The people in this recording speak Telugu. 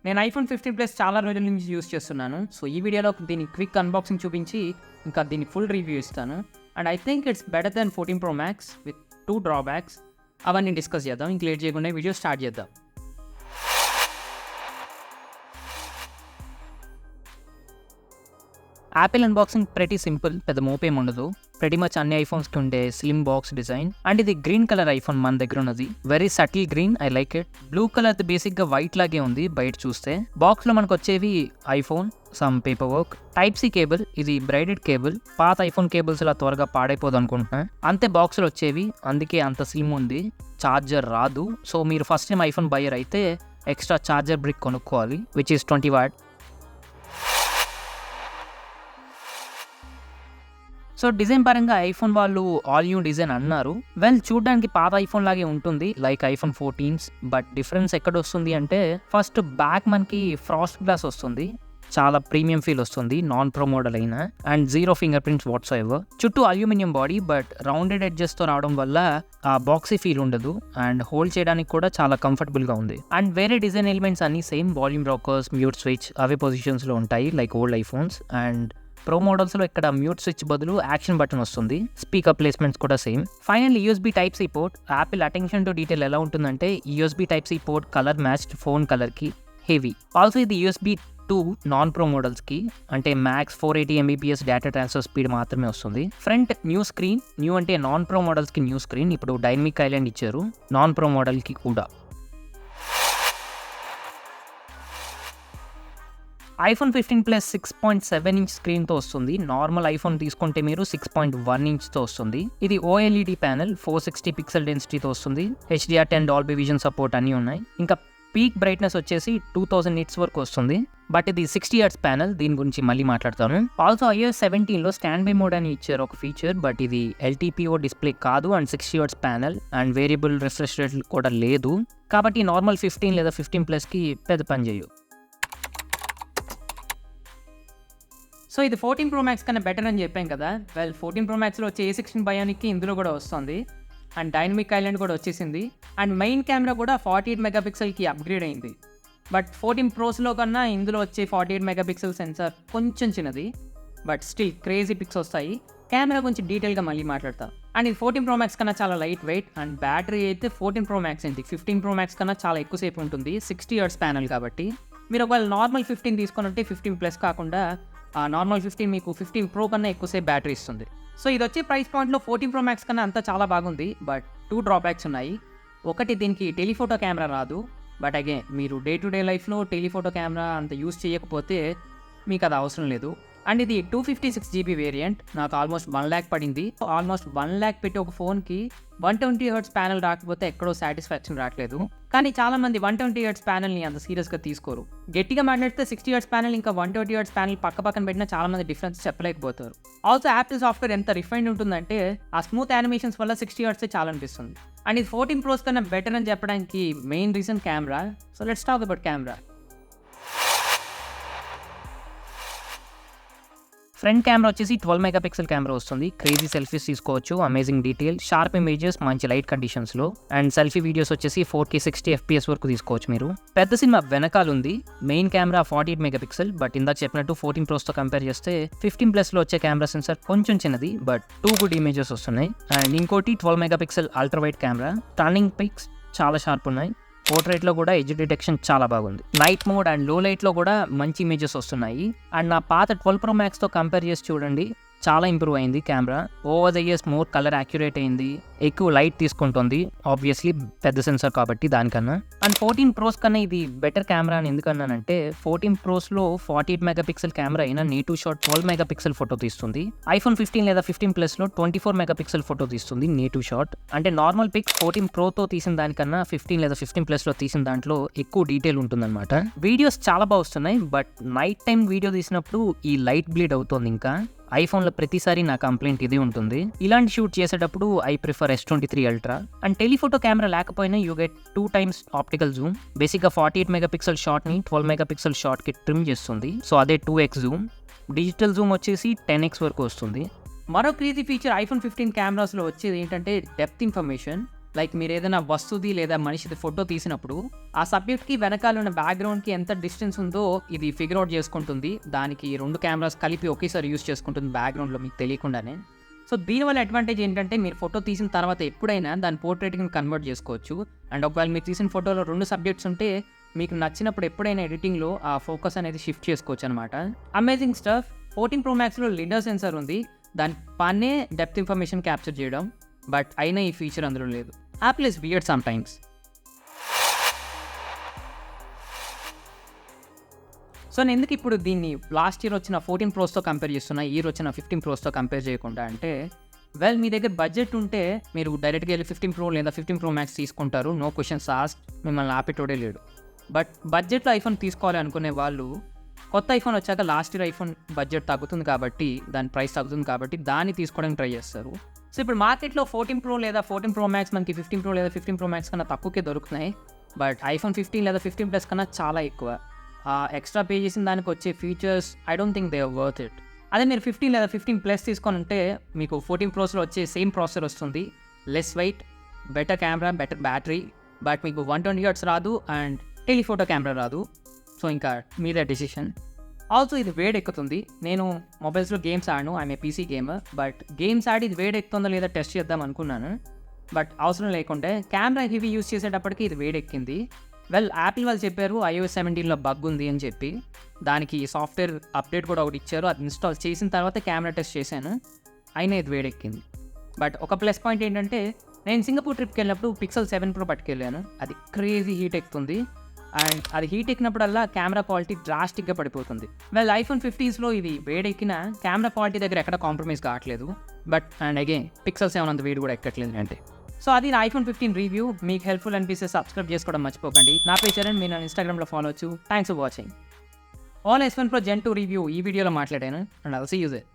నేను iPhone 15 Plus చాలా రోజుల నుంచి యూస్ చేస్తున్నాను. సో ఈ వీడియోలో దీని క్విక్ అన్బాక్సింగ్ చూపించి ఇంకా దీని ఫుల్ రివ్యూ ఇస్తాను. And I think it's better then 14 Pro Max with 2 drawbacks. అవన్నీ డిస్కస్ చేద్దాం. ఇంక లేట్ చేయకుండా వీడియో స్టార్ట్ చేద్దాం. యాపిల్ అన్బాక్సింగ్ pretty సింపుల్, పెద్ద మోపేం ఉండదు. pretty మచ్ అన్ని ఐఫోన్స్కి ఉండే స్లిమ్ బాక్స్ డిజైన్. అండ్ ఇది గ్రీన్ కలర్ ఐఫోన్ మన దగ్గర ఉన్నది. Very subtle green, I like it. Blue colour బేసిక్గా వైట్ లాగే ఉంది బయట చూస్తే. బాక్స్లో మనకు వచ్చేవి iPhone, some paper work, type C cable, ఇది బ్రైడెడ్ కేబుల్. పాత ఐఫోన్ కేబుల్స్ ఇలా త్వరగా పాడైపోదు అనుకుంటున్నా. అంతే బాక్స్లో వచ్చేవి, అందుకే అంత స్లిమ్ ఉంది. ఛార్జర్ రాదు. సో మీరు ఫస్ట్ టైం ఐఫోన్ బయర్ అయితే ఎక్స్ట్రా ఛార్జర్ బ్రిక్ కొనుక్కోవాలి, which is 20 what. So design పరంగా ఐఫోన్ వాళ్ళు ఆల్ న్యూ డిజైన్ అన్నారు. వెల్, చూడడానికి పాత ఐఫోన్ లాగే ఉంటుంది, like iPhone 14s. But difference ఎక్కడ వస్తుంది అంటే, ఫస్ట్ బ్యాక్ మనకి ఫ్రాస్ట్ గ్లాస్ వస్తుంది, చాలా ప్రీమియం ఫీల్ వస్తుంది, నాన్ ప్రో మోడల్ అయినా. And 0 fingerprints whatsoever. చుట్టూ అల్యూమినియం బాడీ, బట్ రౌండెడ్ ఎడ్జెస్తో రావడం వల్ల ఆ బాక్సీ ఫీల్ ఉండదు. అండ్ హోల్డ్ చేయడానికి కూడా చాలా కంఫర్టబుల్గా ఉంది. అండ్ వేరే డిజైన్ ఎలిమెంట్స్ అన్ని same, volume rockers, mute switch అవే పొజిషన్స్లో ఉంటాయి like old iPhones. And pro మోడల్స్లో ఇక్కడ మ్యూట్ స్విచ్ బదులు యాక్షన్ బటన్ వస్తుంది. స్పీకర్ ప్లేస్మెంట్స్ కూడా same. Final USB Type C port. Apple attention to detail ఎలా ఉంటుందంటే, USB Type C port colour matched phone కలర్కి, హెవీ. ఆల్సో ఇది USB 2 నాన్ ప్రో మోడల్స్కి, అంటే max 480 Mbps data transfer speed మాత్రమే వస్తుంది. ఫ్రంట్ న్యూ స్క్రీన్, న్యూ అంటే నాన్ ప్రో మోడల్స్కి న్యూ స్క్రీన్. ఇప్పుడు డైనమిక్ ఐలాండ్ ఇచ్చారు నాన్ ప్రో మోడల్కి కూడా. iPhone 15 Plus 6.7 ఇంచ్ స్క్రీన్తో వస్తుంది. నార్మల్ ఐఫోన్ తీసుకుంటే మీరు 6.1 ఇంచ్తో వస్తుంది. ఇది OLED ప్యానెల్, 460 పిక్సెల్ డెన్సిటీతో వస్తుంది. HDR10 డాల్బీ విజన్ సపోర్ట్ అన్నీ ఉన్నాయి. ఇంకా పీక్ బ్రైట్నెస్ వచ్చేసి 2000 nits వరకు వస్తుంది. బట్ ఇది 60 Hz ప్యానెల్, దీని గురించి మళ్ళీ మాట్లాడతాను. ఆల్సో iOS 17లో స్టాండ్ బై మోడ్ అని ఇచ్చారు ఒక ఫీచర్, బట్ ఇది LTPO డిస్ప్లే కాదు. And 60 Hz panel and variable refresh rate కూడా లేదు. కాబట్టి నార్మల్ 15 లేదా 15 Plusకి పెద్ద పని చేయు. సో ఇది 14 Pro Max కన్నా బెటర్ అని చెప్పాం కదా. వెల్, 14 Pro Maxలో వచ్చే A16 Bionic ఇందులో కూడా వస్తుంది. అండ్ డైనమిక్ ఐలాండ్ కూడా వచ్చేసింది. అండ్ మెయిన్ కెమెరా కూడా 48 మెగాపిక్సెల్కి అప్గ్రేడ్ అయింది. బట్ 14 Prosలో కన్నా ఇందులో వచ్చే 48 మెగాపిక్సెల్ సెన్సార్ కొంచెం చిన్నది, బట్ స్టిల్ క్రేజీ పిక్స్ వస్తాయి. కెమెరా గురించి డీటెయిల్గా మళ్ళీ మాట్లాడతాం. అండ్ ఇది 14 Pro Max కన్నా చాలా లైట్ వెయిట్. అండ్ బ్యాటరీ అయితే 14 Pro Max ఏంటి 15 Pro Max కన్నా చాలా ఎక్కువసేపు ఉంటుంది, 60 Hz ప్యానెల్ కాబట్టి. మీరు ఒకవేళ నార్మల్ 15 తీసుకున్నట్టే 15 Plus కాకుండా నార్మల్ 15 మీకు 15 Pro కన్నా ఎక్కువసేపు బ్యాటరీ ఇస్తుంది. సో ఇది వచ్చే ప్రైస్ పాయింట్లో 14 Pro Max కన్నా అంతా చాలా బాగుంది. బట్ 2 డ్రాబ్యాక్స్ ఉన్నాయి. ఒకటి, దీనికి టెలిఫోటో కెమెరా రాదు. బట్ అగైన్ మీరు డే టు డే లైఫ్లో టెలిఫోటో కెమెరా అంత యూస్ చేయకపోతే మీకు అది అవసరం లేదు. అండ్ ఇది 256 GB వేరియంట్. నాకు ఆల్మోస్ట్ 1 lakh పడింది. ఆల్మోస్ట్ 1 lakh పెట్టి ఒక ఫోన్కి 120 Hz ప్యానెల్ రాకపోతే ఎక్కడో సాటిస్ఫాక్షన్ రావట్లేదు. కానీ చాలా మంది 120 Hz ప్యానెల్ని అంత సీరియస్గా తీసుకోరు. గట్టిగా మాట్లాడితే 60 Hz ప్యానెల్ ఇంకా 120 Hz ప్యానెల్ పక్కన పెట్టినా చాలా మంది డిఫరెన్స్ చెప్పలేకపోతారు. ఆల్సో యాపిల్ సాఫ్ట్వేర్ ఎంత రిఫైన్డ్ ఉంటుందంటే, ఆ స్మూత్ యానిమేషన్స్ వల్ల 60 Hz చాలా అనిపిస్తుంది. అండ్ ఇది 14 Pros కన్నా బెటర్ అని చెప్పడానికి main reason camera. So let's talk about camera. Front camera వచ్చేసి 12 మెగాపిక్సెల్ కెమెరా వస్తుంది. క్రేజీ సెల్ఫీస్ తీసుకోవచ్చు, అమేజింగ్ డీటెయిల్, షార్ప్ ఇమేజెస్, మంచి లైట్ కండిషన్స్లో. అండ్ సెల్ఫీ వీడియోస్ వచ్చేసి 4K 60 FPS వరకు తీసుకోవచ్చు మీరు. పెద్ద సినిమా వెనకాల ఉంది. మెయిన్ కెమెరా 48 మెగాపిక్సెల్, బట్ ఇందాక చెప్పినట్టు 14 Prosతో కంపేర్ చేస్తే 15 Plusలో వచ్చే కెమెరా సెన్సార్ కొంచెం చిన్నది, బట్ 2 గుడ్ ఇమేజెస్ వస్తున్నాయి. అండ్ ఇంకోటి 12 megapixel ultra wide camera. Turning pics చాలా షార్ప్ ఉన్నాయి. పోర్ట్రేట్లో కూడా ఎడ్జ్ డిటెక్షన్ చాలా బాగుంది. నైట్ మోడ్ అండ్ లో లైట్లో కూడా మంచి ఇమేజెస్ వస్తున్నాయి. అండ్ నా పాత 12 Pro Maxతో కంపేర్ చేసి చూడండి, చాలా ఇంప్రూవ్ అయింది camera. Over the years more colour accurate అయింది, ఎక్కువ లైట్ తీసుకుంటుంది, ఆబ్వియస్లీ పెద్ద సెన్సార్ కాబట్టి దానికన్నా. అండ్ 14 Pros కన్నా ఇది బెటర్ కెమెరా అని ఎందుకన్నానంటే, 14 Prosలో 48 మెగాపిక్సెల్ కెమెరా అయినా నేటివ్ షాట్ 12 మెగాపిక్సెల్ ఫోటో తీస్తుంది. iPhone 15 లేదా 15 Plusలో 24 మెగాపిక్సెల్ ఫోటో తీస్తుంది నేటివ్ షాట్. అంటే నార్మల్ పిక్స్ 14 Proతో తీసిన దానికన్నా 15 లేదా 15 Plusలో తీసిన దాంట్లో ఎక్కువ డీటెయిల్ ఉంటుందన్నమాట. వీడియోస్ చాలా బాగా వస్తున్నాయి, బట్ నైట్ టైం వీడియో తీసినప్పుడు ఈ లైట్ బ్లీడ్ అవుతుంది. ఇంకా ఐఫోన్లో ప్రతిసారి నా కంప్లైంట్ ఇది ఉంటుంది. ఇలాంటి షూట్ చేసేటప్పుడు I prefer S23 Ultra. And telephoto camera లేకపోయినా you get 2 times optical zoom. బేసిక్గా 48 మెగాపిక్సెల్ షాట్ని 12 మెగాపిక్సెల్ షాట్కి ట్రిమ్ చేస్తుంది. సో అదే 2x జూమ్. డిజిటల్ జూమ్ వచ్చేసి 10x వరకు వస్తుంది. మరో క్రేజీ ఫీచర్ iPhone 15 కెమెరాస్లో వచ్చేది ఏంటంటే డెప్త్ ఇన్ఫర్మేషన్. లైక్ మీరు ఏదైనా వస్తువుది లేదా మనిషిది ఫోటో తీసినప్పుడు ఆ సబ్జెక్ట్కి వెనకాల ఉన్న బ్యాక్గ్రౌండ్కి ఎంత డిస్టెన్స్ ఉందో ఇది ఫిగర్ అవుట్ చేసుకుంటుంది. దానికి 2 కెమెరాస్ కలిపి ఒకేసారి యూస్ చేసుకుంటుంది బ్యాక్గ్రౌండ్లో మీకు తెలియకుండానే. సో దీనివల్ల అడ్వాంటేజ్ ఏంటంటే మీరు ఫోటో తీసిన తర్వాత ఎప్పుడైనా దాని పోర్ట్రేట్ని కన్వర్ట్ చేసుకోవచ్చు. అండ్ ఒకవేళ మీరు తీసిన ఫోటోలో 2 సబ్జెక్ట్స్ ఉంటే మీకు నచ్చినప్పుడు ఎప్పుడైనా ఎడిటింగ్లో ఆ ఫోకస్ అనేది షిఫ్ట్ చేసుకోవచ్చు అనమాట. Amazing stuff. 14 Pro Maxలో Lidder censor ఉంది. దాని పనే డెప్త్ ఇన్ఫర్మేషన్ క్యాప్చర్ చేయడం, బట్ అయినా ఈ ఫీచర్ అందులో లేదు. Apple is weird some times. So నేను ఎందుకు ఇప్పుడు దీన్ని లాస్ట్ ఇయర్ వచ్చిన 14 Prosతో కంపేర్ చేస్తున్నా, ఇయర్ వచ్చిన 15 Prosతో కంపేర్ చేయకుండా అంటే, వెల్ మీ దగ్గర బడ్జెట్ ఉంటే మీరు డైరెక్ట్గా వెళ్ళి 15 Pro లేదా 15 Pro Max తీసుకుంటారు. నో క్వశ్చన్స్ ఆస్క్డ్, మిమ్మల్ని ఆపేటోడే లేడు. బట్ బడ్జెట్లో ఐఫోన్ తీసుకోవాలి అనుకునే వాళ్ళు కొత్త ఐఫోన్ వచ్చాక లాస్ట్ ఇయర్ ఐఫోన్ బడ్జెట్ తగ్గుతుంది కాబట్టి, దాని ప్రైస్ తగ్గుతుంది కాబట్టి దాన్ని తీసుకోవడానికి ట్రై చేస్తారు. సో ఇప్పుడు మార్కెట్లో 14 Pro లేదా 14 Pro Max మనకి 15 Pro లేదా 15 Pro Max కన్నా తక్కువకే దొరుకుతున్నాయి. బట్ ఐఫోన్ 15 లేదా 15 Plus కన్నా చాలా ఎక్కువ. ఎక్స్ట్రా పే చేసిన దానికి వచ్చే features I don't think they are worth it. అదే మీరు 15 లేదా 15 Plus తీసుకొని ఉంటే మీకు 14 Prosలో వచ్చే సేమ్ ప్రాసెసర్ వస్తుంది, less weight, better camera, better battery, but మీకు 120 Hz రాదు అండ్ టెలిఫోటో కెమెరా రాదు. సో ఇంకా మీదే డెసిషన్. ఆల్సో ఇది వేడెక్కుతుంది. నేను మొబైల్స్లో గేమ్స్ ఆడను, I'm a PC gamer, but games ఆడి ఇది వేడెక్కుతుందో లేదా టెస్ట్ చేద్దాం అనుకున్నాను, బట్ అవసరం లేకుంటే కెమెరా హెవీ యూస్ చేసేటప్పటికి ఇది వేడెక్కింది. వెల్ యాపిల్ వాళ్ళు చెప్పారు iOS 17లో బగ్ ఉంది అని చెప్పి, దానికి సాఫ్ట్వేర్ అప్డేట్ కూడా ఒకటి ఇచ్చారు. అది ఇన్స్టాల్ చేసిన తర్వాత కెమెరా టెస్ట్ చేశాను, అయినా ఇది వేడెక్కింది. బట్ ఒక ప్లస్ పాయింట్ ఏంటంటే నేను సింగపూర్ ట్రిప్కి వెళ్ళినప్పుడు Pixel 7 Pro పట్టుకెళ్ళాను. అది క్రేజీ హీట్ ఎక్కుతుంది అండ్ అది హీట్ ఎక్కినప్పుడల్లా కెమెరా క్వాలిటీ డ్రాస్టిక్గా పడిపోతుంది. వెల్ ఐఫోన్ 50స్లో ఇది వేడెక్కిన కెమెరా క్వాలిటీ దగ్గర ఎక్కడ కాంప్రమైజ్ కావట్లేదు, బట్ అండ్ అగైన్ Pixel 7 అంత వేడి కూడా ఎక్కట్లేదు అంటే. సో అది నా ఐఫోన్ 15 రివ్యూ. మీకు హెల్ప్ఫుల్ అనిపిస్తే సబ్స్క్రైబ్ చేసుకోవడం మర్చిపోకండి. నా పేజ్ చరణ్, మీరు నన్ను ఇన్స్టాగ్రామ్లో ఫాలో అవచ్చు. Thanks for watching. All S1 Pro Gen 2 review ఈ వీడియోలో మాట్లాడాను and I'll see you there.